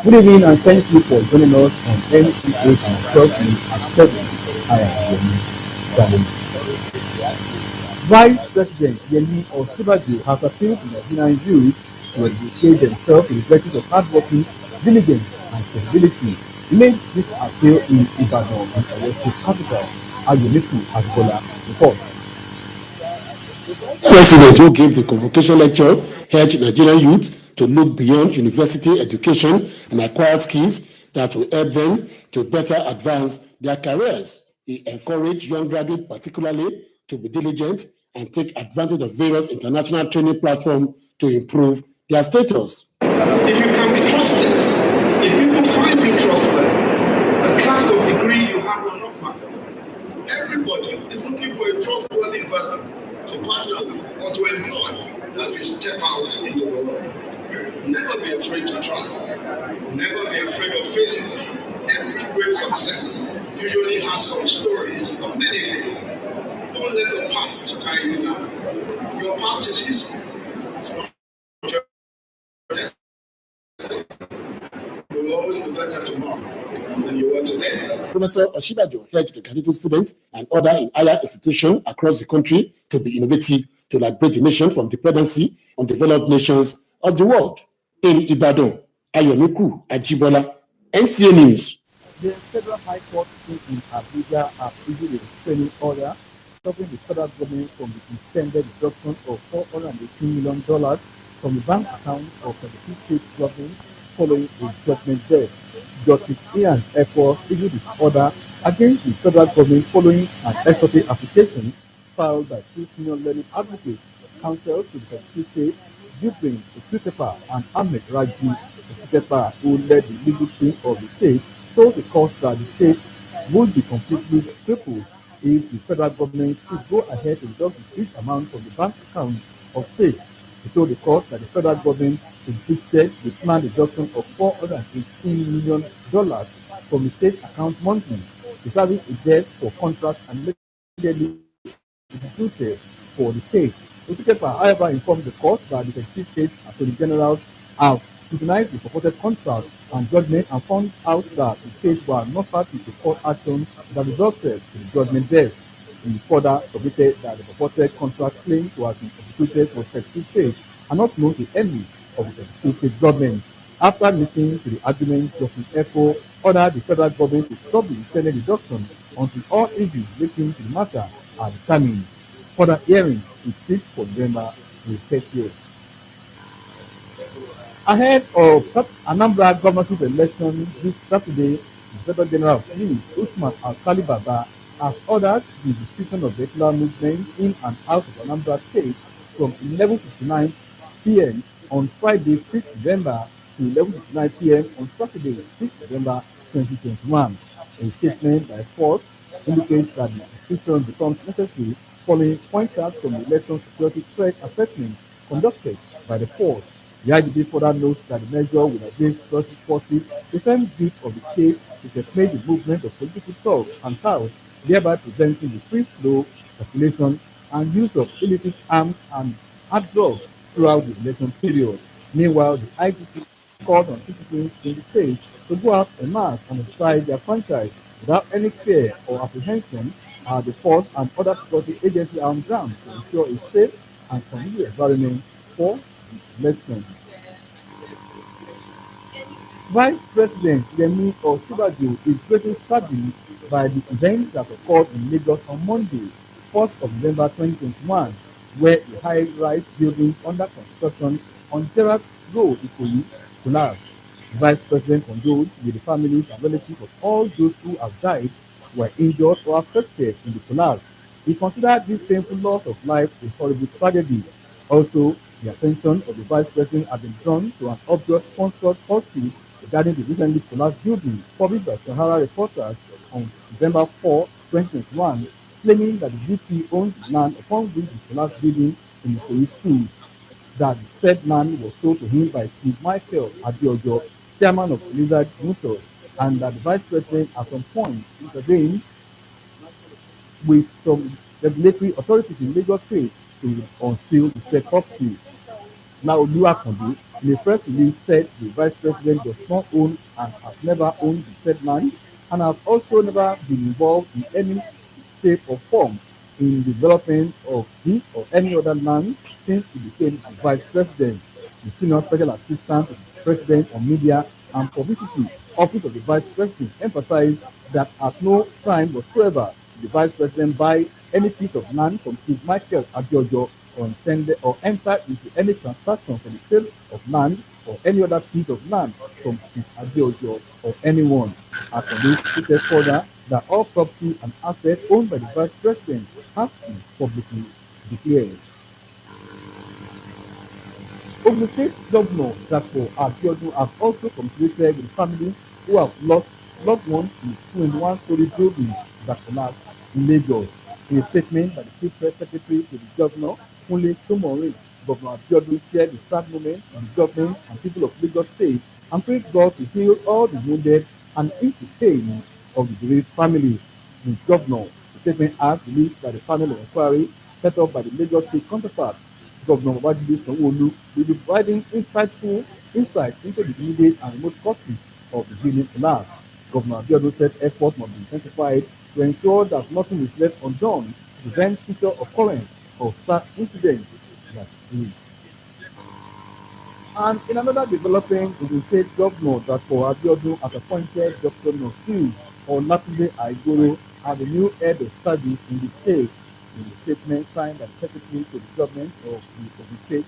Good evening and thank you for joining us on NCA and 12 News at 7. I am Yemi Dani. Vice President Yemi Osinbajo has appealed to Nigerian youth to educate themselves to the virtues of hardworking, diligence, and credibility. He made this appeal in Ibadan, the Oyo State capital. Ayomiko Ajibola reports. President who gave the convocation lecture urged Nigerian youth to look beyond university education and acquire skills that will help them to better advance their careers. He encouraged young graduates particularly to be diligent and take advantage of various international training platforms to improve their status. If you can be trusted, if people find you trustworthy, the class of degree you have will not matter. Everybody is looking for a trustworthy person to partner with or to employ as you step out into the world. Never be afraid to try. Never be afraid of failing. Every great success usually has some stories of many failures. Don't let the past tie you down. Your past is history. It's not your destiny. You will always be better tomorrow than you were today. Professor Osinbajo urged the graduate students and other in higher institutions across the country to be innovative to liberate the nation from dependency on developed nations of the world. In Ibadan, Ayomiko Ajibola, NTA News. The Federal High Court in Abuja has issued a restraining order stopping the federal government from the intended deduction of $418 million from the bank account of 32 state governments following a judgment there. Justice Ian Ekwo issued his order against the federal government following an ex parte application filed by two senior learning advocates, counsel to the 32 states, Jupin Osutepa and Ahmed Raji Osutepa, who led the legal team of the state, told the court that the state would be completely crippled if the federal government should go ahead to deduct the huge amount from the bank account of states. He told the court that the federal government insisted the planned deduction of $418 million from the state account monthly to service a debt for contracts and legally executed for the state. Osutepa, however, informed the court that the 36 state attorney generals have scrutinized the purported contract and judgment and found out that the states were not party to court action that resulted in the judgment there. He further submitted that the purported contract claimed to have been executed for 32 states and not known to any of the 32 state governments. After listening to the argument, Justice Ekwo ordered the federal government to stop the intended deduction until all issues relating to the matter are determined. Further hearings is fixed for November 30th. Ahead of Anambra governorship election this Saturday, the Inspector General of Police, Usman Alkali Baba, has ordered the restriction of vehicular movement in and out of Anambra State from 11:59 p.m. on Friday, 6th November to 11:59 p.m. on Saturday, 6th November 2021. A statement by Force indicates that the restriction becomes necessary following points out from the election security threat assessment conducted by the Force. The IGP further notes that the measure will against security forces the same bit of the state to checkmate the movement of political thugs and cows, thereby preventing the free flow, circulation, and use of illicit arms and hard drugs throughout the election period. Meanwhile, the IGP called on citizens in the state to go out en masse and exercise their franchise without any fear or apprehension as the force and other security agencies are on ground to ensure a safe and conducive environment for the election. Vice President Yemi Osinbajo is greatly saddened by the events that occurred in Lagos on Monday, 1st of November 2021, where a high-rise building under construction on Gerrard Road, Ikoyi, collapsed. The Vice President condoled with the families and relatives of all those who have died, were injured or affected in the collapse. He considered this painful loss of life a horrible tragedy. Also, the attention of the Vice President has been drawn to an obvious sponsored lawsuit regarding the recently collapsed building, published by Sahara reporters on November 4, 2021, claiming that the VP owns the land upon which the collapsed building in the Ikoyi School, that the said land was sold to him by Steve Michael Adeojo, chairman of Lizard Motors, and that the Vice President at some point intervened with some regulatory authorities in Lagos State to unseal the said property. Now, Oluwakonde In a press release said the Vice President does not own and has never owned the said land and has also never been involved in any shape or form in development of this or any other land since he became the Vice President. The Senior Special Assistant to the President on Media and Publicity, Office of the Vice President, emphasized that at no time whatsoever did the Vice President buy any piece of land from Chief Michael Abiojo or intended or enter into any transaction for the sale of land or any other piece of land from Chief Abiojo or anyone. Akande stated further that all property and assets owned by the Vice President have been publicly declared. Ogun State Governor Dapo Abiodun has also commiserated with the families who have lost loved ones in 21-story building that collapsed in Lagos. In a statement by the Chief Press Secretary to the Governor, Kunle Somorin, Governor Abiodun shared the sad moment in the government and people of Lagos State and prayed God to heal all the wounded and ease the pain of the bereaved families. The Governor, the statement as released by the panel of inquiry set up by the Lagos State counterpart, Governor Babajide Sanwo-Olu, will be providing insightful insights into the immediate and remote causes of the building collapse. Governor Abiodun said efforts must be intensified to ensure that nothing is left undone to prevent future occurrence of such incidents like this. And in another development, the state governor Dapo Abiodun has appointed Dr. Nasiru Olatunde Aigoro as the new head of studies in the state. In the statement signed by the Secretary to the government of the state,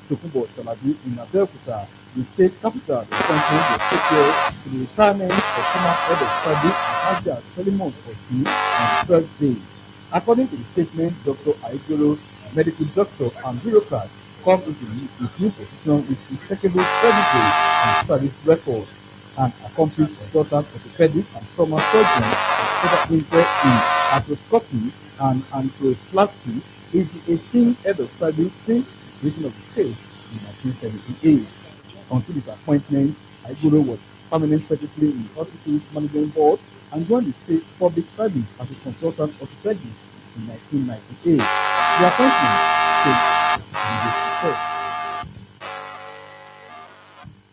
Tokunbo Saladi, in Abeokuta, the state capital, the appointment was secured to the retirement of former head of study Alhaja Solomon Osi on the first day. According to the statement, Dr. Aigoro, medical doctor and bureaucrat, comes into his new position with impeccable pedigree and service record, and accomplished consultant orthopedic and trauma surgeon with further interest in arthroscopy and angioplasty. Is the 18th head of service since the creation of the state in 1978. Until his appointment, Aigoro was permanent secretary in the hospital's management board and joined the state public service as a consultant orthopedist in 1998. The appointment takes report.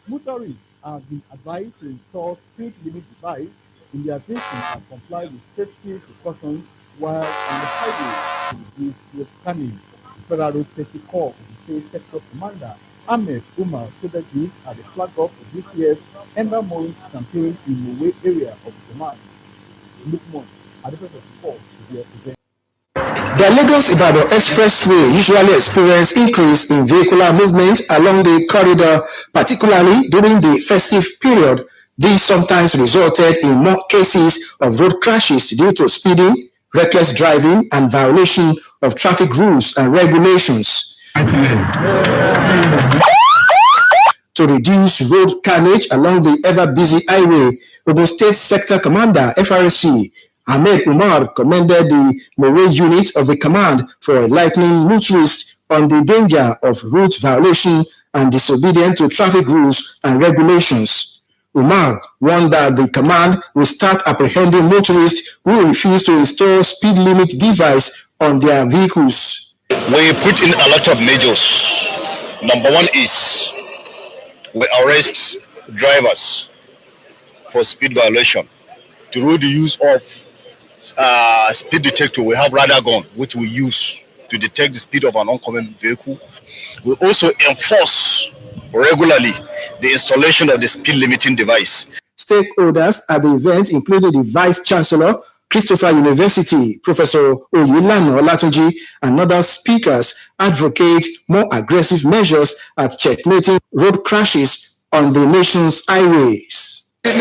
Motorists have been advised to install speed limit device in their vehicles and comply with safety precautions while on the highway to reduce road scamming. The Federal Road Safety Corps of the State Sector Commander Ahmed Umar stated this at the flag off of this year's Ember Month campaign in Mowe area of the command. Lukman, at the first of the course, to their event. The Lagos-Ibadan Expressway usually experiences increase in vehicular movement along the corridor, particularly during the festive period. This sometimes resulted in more cases of road crashes due to speeding, reckless driving, and violation of traffic rules and regulations. To reduce road carnage along the ever-busy highway, Ogun State Sector Commander FRC Ahmed Umar commended the Mowe unit of the command for enlightening motorists on the danger of route violation and disobedience to traffic rules and regulations. Umar warned that the command will start apprehending motorists who refuse to install speed limit device on their vehicles. We put in a lot of measures. Number one is we arrest drivers for speed violation through the use of speed detector. We have radar gun which we use to detect the speed of an oncoming vehicle. We also enforce regularly the installation of the speed limiting device. Stakeholders at the event included the Vice Chancellor, Christopher University, Professor Oyelano Olatunji, and other speakers advocate more aggressive measures at checkmating road crashes on the nation's highways. The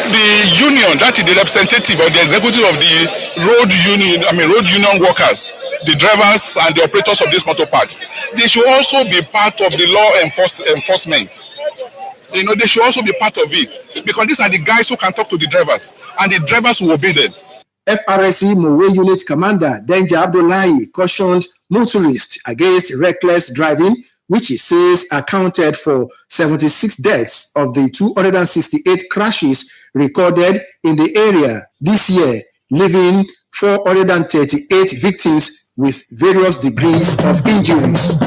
union, that is the representative or the executive of the road union workers, the drivers and the operators of these motor parks, they should also be part of the law enforcement. They should also be part of it, because these are the guys who can talk to the drivers, and the drivers will obey them. FRSC Mowe Unit Commander Denja Abdullahi cautioned motorists against reckless driving, which he says accounted for 76 deaths of the 268 crashes recorded in the area this year, leaving 438 victims with various degrees of injuries.